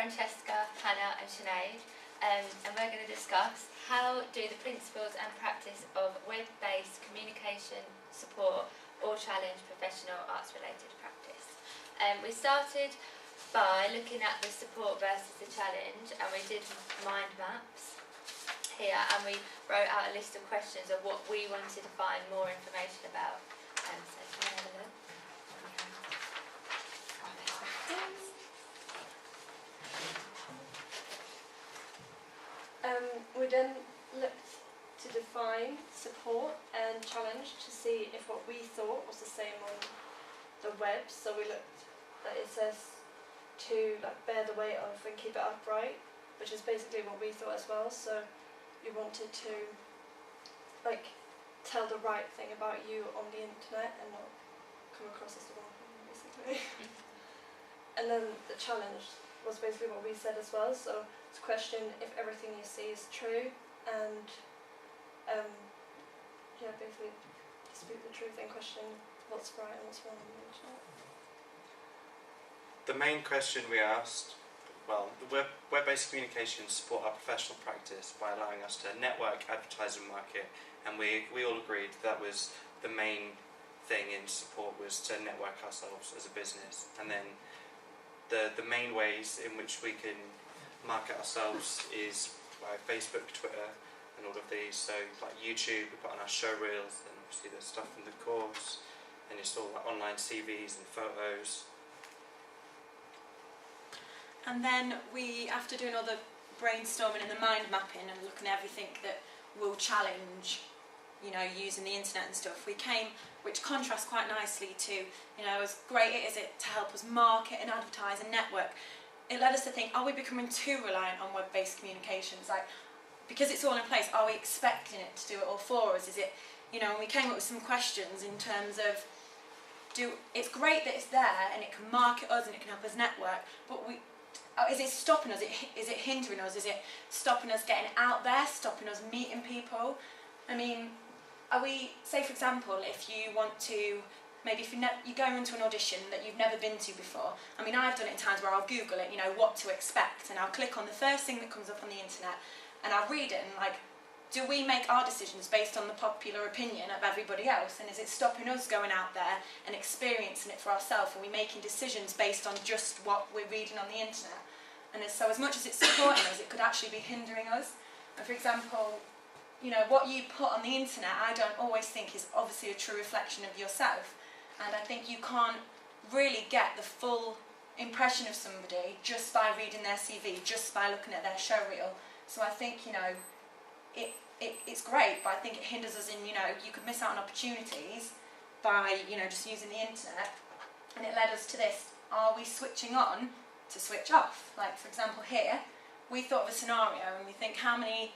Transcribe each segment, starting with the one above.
Francesca, Hannah and Sinead, and we're going to discuss how do the principles and practice of web-based communication support or challenge professional arts-related practice. We started by looking at the support versus the challenge, and we did mind maps here, and we wrote out a list of questions of what we wanted to find more information about. So can I have a look? We then looked to define support and challenge to see if what we thought was the same on the web. So we looked that it says to bear the weight of and keep it upright, which is basically what we thought as well. So we wanted to tell the right thing about you on the internet and not come across as the wrong thing, basically. And then the challenge was basically what we said as well. So it's a question if everything you see is true, and basically dispute the truth and question what's right and what's wrong on the internet. The main question we asked, the web-based communications support our professional practice by allowing us to network, advertise and market, and we all agreed that was the main thing in support, was to network ourselves as a business. And then the main ways in which we can market ourselves is by Facebook, Twitter and all of these. So like YouTube, we put on our show reels, and obviously the stuff from the course, and it's all like online CVs and photos. And then we, after doing all the brainstorming and the mind mapping and looking at everything that will challenge, using the internet and stuff, we came, which contrasts quite nicely to, as great it is to help us market and advertise and network. It led us to think, are we becoming too reliant on web-based communications? Because it's all in place, are we expecting it to do it all for us? Is it, and we came up with some questions in terms of, it's great that it's there and it can market us and it can help us network, but is it stopping us? Is it hindering us? Is it stopping us getting out there, stopping us meeting people? Are we, say for example, if you want to, maybe if you go into an audition that you've never been to before, I've done it in times where I'll Google it, what to expect, and I'll click on the first thing that comes up on the internet, and I'll read it, and do we make our decisions based on the popular opinion of everybody else, and is it stopping us going out there and experiencing it for ourselves? Are we making decisions based on just what we're reading on the internet? And so as much as it's supporting us, it could actually be hindering us. And for example, what you put on the internet, I don't always think is obviously a true reflection of yourself. And I think you can't really get the full impression of somebody just by reading their CV, just by looking at their show reel. So I think, it's great, but I think it hinders us in, you could miss out on opportunities by, just using the internet. And it led us to this, are we switching on to switch off? For example here, we thought of a scenario and we think how many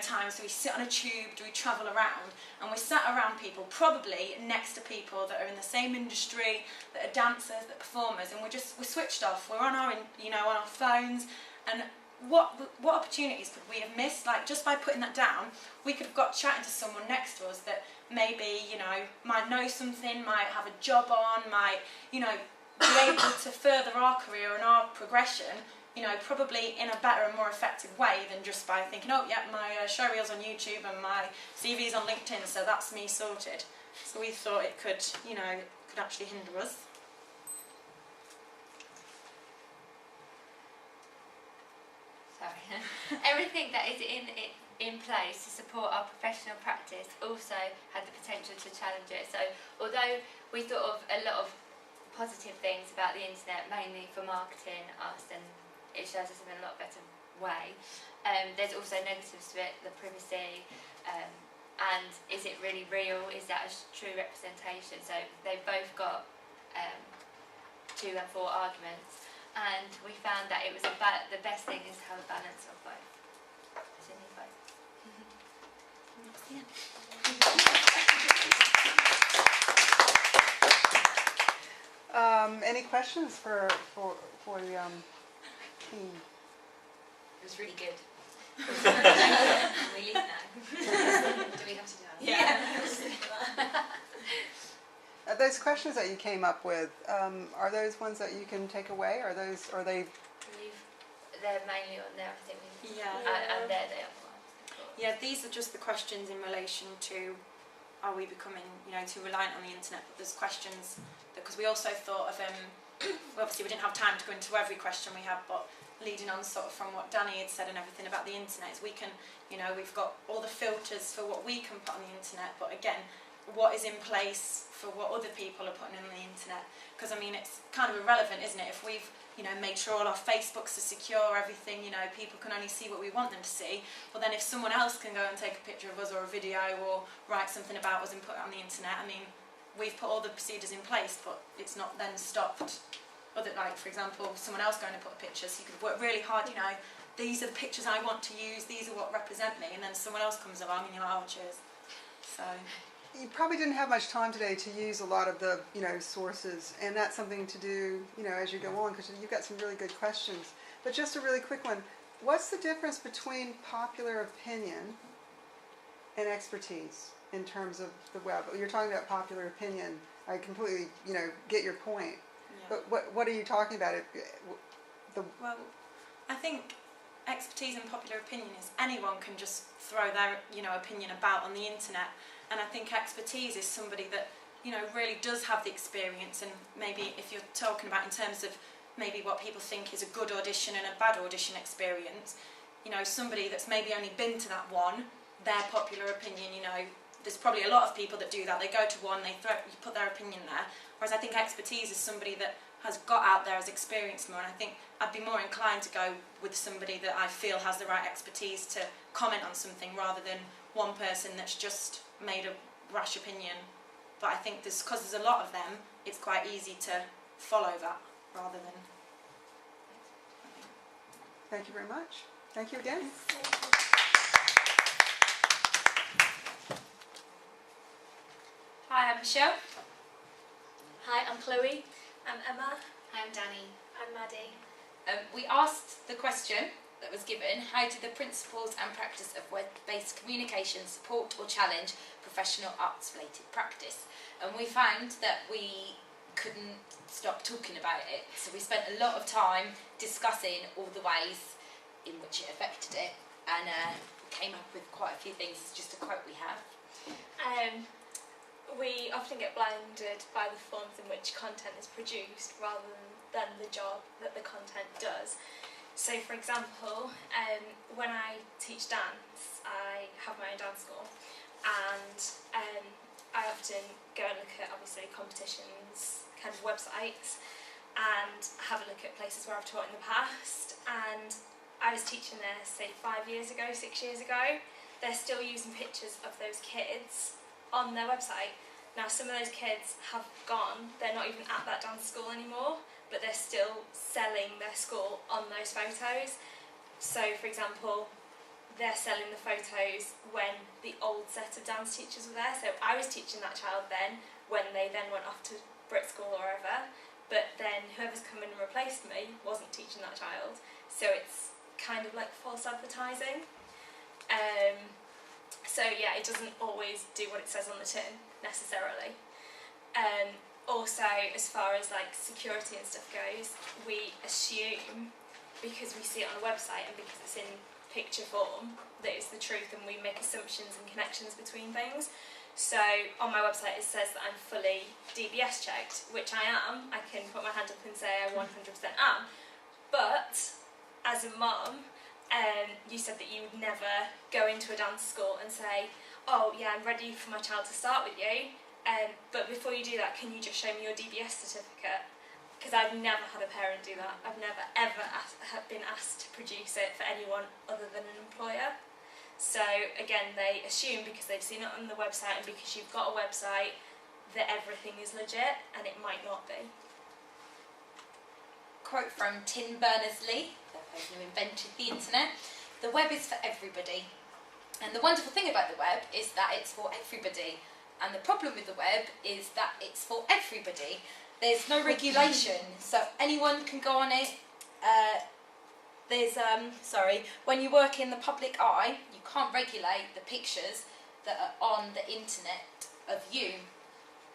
times do we sit on a tube, do we travel around, and we're sat around people, probably next to people that are in the same industry, that are dancers, that are performers, and we're switched off, we're on our on our phones, and what opportunities could we have missed? Just by putting that down, we could have got chatting to someone next to us that maybe might know something, might have a job on, might be able to further our career and our progression, probably in a better and more effective way than just by thinking, oh yeah, my show reel's on YouTube and my CV's on LinkedIn, so that's me sorted. So we thought it could, could actually hinder us. Sorry. Everything that is in place to support our professional practice also had the potential to challenge it. So although we thought of a lot of positive things about the internet, mainly for marketing us, and it shows us in a lot better way, there's also negatives to it, the privacy, and is it really real? Is that a true representation? So they've both got 2 and 4 arguments, and we found that it was the best thing is to have a balance of both. So you need both. Any questions for the team? It was really good. We leave now. Do we have to do that? Yeah. Those questions that you came up with, are those ones that you can take away? Are they they're mainly on there, I think. Yeah. And they're the other ones. Yeah, these are just the questions in relation to, are we becoming, too reliant on the internet? But there's questions, because we also thought of, well, obviously we didn't have time to go into every question we had, but leading on sort of from what Danny had said and everything about the internet, is we can, we've got all the filters for what we can put on the internet, but again, what is in place for what other people are putting on the internet? Because I mean, it's kind of irrelevant, isn't it? If we've made sure all our Facebooks are secure, everything, people can only see what we want them to see. Well, then if someone else can go and take a picture of us or a video or write something about us and put it on the internet, I mean, we've put all the procedures in place, but it's not then stopped. Other, like, for example, someone else going to put a picture, so you could work really hard, these are the pictures I want to use, these are what represent me, and then someone else comes along and you're like, oh, cheers. So... You probably didn't have much time today to use a lot of the, sources, and that's something to do, as you go on, because you've got some really good questions. But just a really quick one, what's the difference between popular opinion and expertise in terms of the web? You're talking about popular opinion. I completely, get your point. Yeah. But what are you talking about? Well, I think expertise and popular opinion is anyone can just throw their, opinion about on the internet. And I think expertise is somebody that, really does have the experience, and maybe if you're talking about in terms of maybe what people think is a good audition and a bad audition experience, somebody that's maybe only been to that one, their popular opinion, there's probably a lot of people that do that. They go to one, you put their opinion there. Whereas I think expertise is somebody that has got out there, has experienced more, and I think I'd be more inclined to go with somebody that I feel has the right expertise to comment on something, rather than one person that's just made a rash opinion. But I think because there's a lot of them, it's quite easy to follow that rather than... Thank you very much. Thank you again. Hi, I'm Michelle. Hi, I'm Chloe. I'm Emma. I'm Danny. I'm Maddie. We asked the question that was given, how do the principles and practice of web-based communication support or challenge professional arts-related practice? And we found that we couldn't stop talking about it. So we spent a lot of time discussing all the ways in which it affected it, and came up with quite a few things. It's just a quote we have. We often get blinded by the forms in which content is produced rather than the job that the content does. So, for example, when I teach dance, I have my own dance school, and I often go and look at, obviously, competitions, kind of websites, and have a look at places where I've taught in the past. And I was teaching there, say, 5 years ago, 6 years ago. They're still using pictures of those kids on their website. Now, some of those kids have gone, they're not even at that dance school anymore, but they're still selling their school on those photos. So, for example, they're selling the photos when the old set of dance teachers were there. So I was teaching that child then, when they then went off to Brit School or wherever, but then whoever's come in and replaced me wasn't teaching that child. So it's kind of like false advertising. So yeah, it doesn't always do what it says on the tin, necessarily. Also, as far as like security and stuff goes, we assume, because we see it on a website and because it's in picture form, that it's the truth, and we make assumptions and connections between things. So on my website it says that I'm fully DBS checked, which I am. I can put my hand up and say I 100% am. But as a mum, you said that you would never go into a dance school and say, oh yeah, I'm ready for my child to start with you. But before you do that, can you just show me your DBS certificate? Because I've never had a parent do that. I've never ever been asked to produce it for anyone other than an employer. So again, they assume because they've seen it on the website and because you've got a website that everything is legit, and it might not be. Quote from Tim Berners-Lee, the person who invented the internet: "The web is for everybody." And the wonderful thing about the web is that it's for everybody. And the problem with the web is that it's for everybody. There's no regulation, so anyone can go on it. When you work in the public eye, you can't regulate the pictures that are on the internet of you.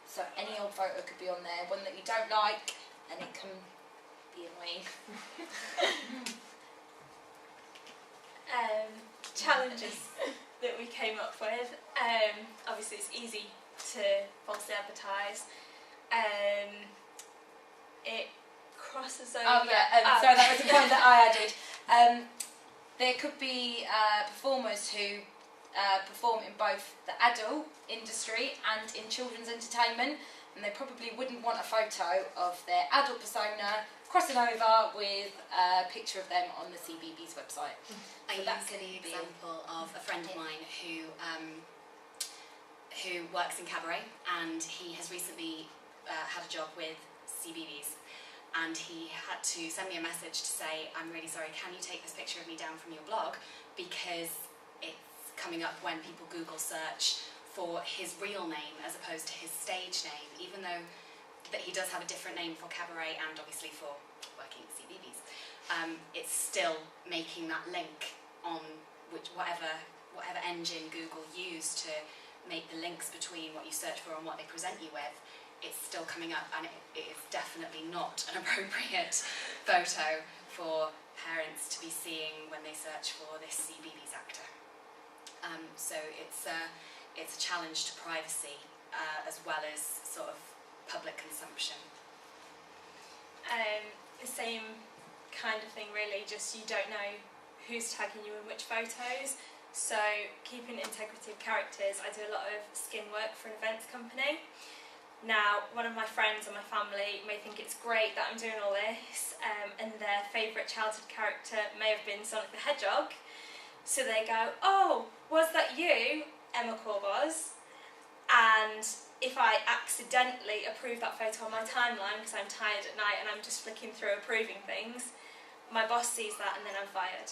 So any old photo could be on there, one that you don't like, and it can be annoying. challenges that we came up with. Obviously, it's easy to falsely advertise. It crosses over. Oh yeah, so that was the point that I added. There could be performers who perform in both the adult industry and in children's entertainment, and they probably wouldn't want a photo of their adult persona crossing over with a picture of them on the CBeebies website. I So use that the could be- example of a friend of mine who works in cabaret, and he has recently had a job with CBeebies, and he had to send me a message to say, I'm really sorry, can you take this picture of me down from your blog, because it's coming up when people Google search for his real name as opposed to his stage name, even though that he does have a different name for cabaret and obviously for working at CBeebies. It's still making that link on whatever engine Google used to make the links between what you search for and what they present you with. It's still coming up, and it is definitely not an appropriate photo for parents to be seeing when they search for this CBeebies actor. So it's a challenge to privacy as well as sort of public consumption. The same kind of thing, really, just you don't know who's tagging you in which photos. So keeping integrity of characters, I do a lot of skin work for an events company. Now, one of my friends and my family may think it's great that I'm doing all this, and their favourite childhood character may have been Sonic the Hedgehog. So they go, oh, was that you, Emma Corbos? And if I accidentally approve that photo on my timeline because I'm tired at night and I'm just flicking through approving things, my boss sees that and then I'm fired,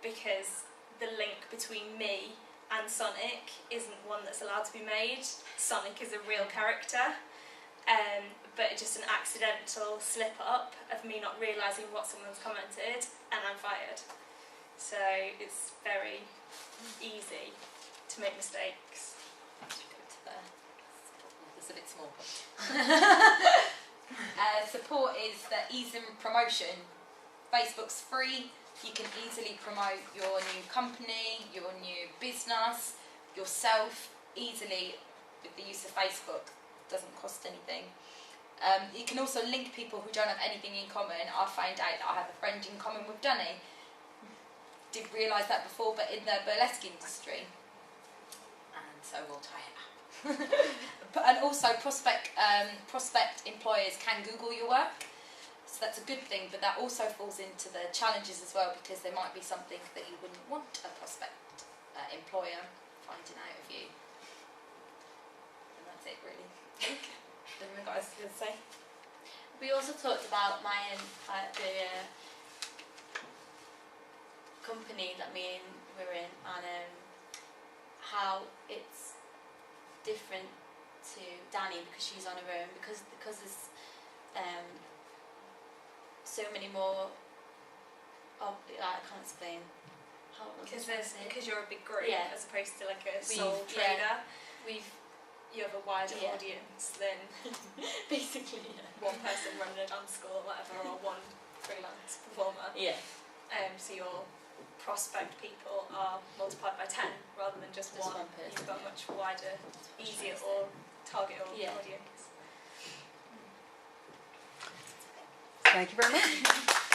because the link between me and Sonic isn't one that's allowed to be made. Sonic is a real character, but just an accidental slip up of me not realising what someone's commented, and I'm fired. So it's very easy to make mistakes. That's a bit small. Support is the ease and promotion. Facebook's free. You can easily promote your new company, your new business, yourself easily with the use of Facebook. It doesn't cost anything. You can also link people who don't have anything in common. I found out that I have a friend in common with Danny. Didn't realise that before, but in the burlesque industry. And so we'll tie it up. And also prospect employers can Google your work. So that's a good thing, but that also falls into the challenges as well, because there might be something that you wouldn't want a prospect employer finding out of you. And that's it, really. Anyone got anything to say? We also talked about the company that me and we're in, and how it's different to Danny because she's on her own, because there's so many more. I can't explain. Because you're a big group, Yeah. as opposed to like a sole trader. You have a wider audience than Basically, one person running a dance school or whatever, or one freelance performer. yeah. So your prospect people are multiplied by 10 rather than just Just one. one person. You've got a much wider, easier or target Yeah. audience. Thank you very much.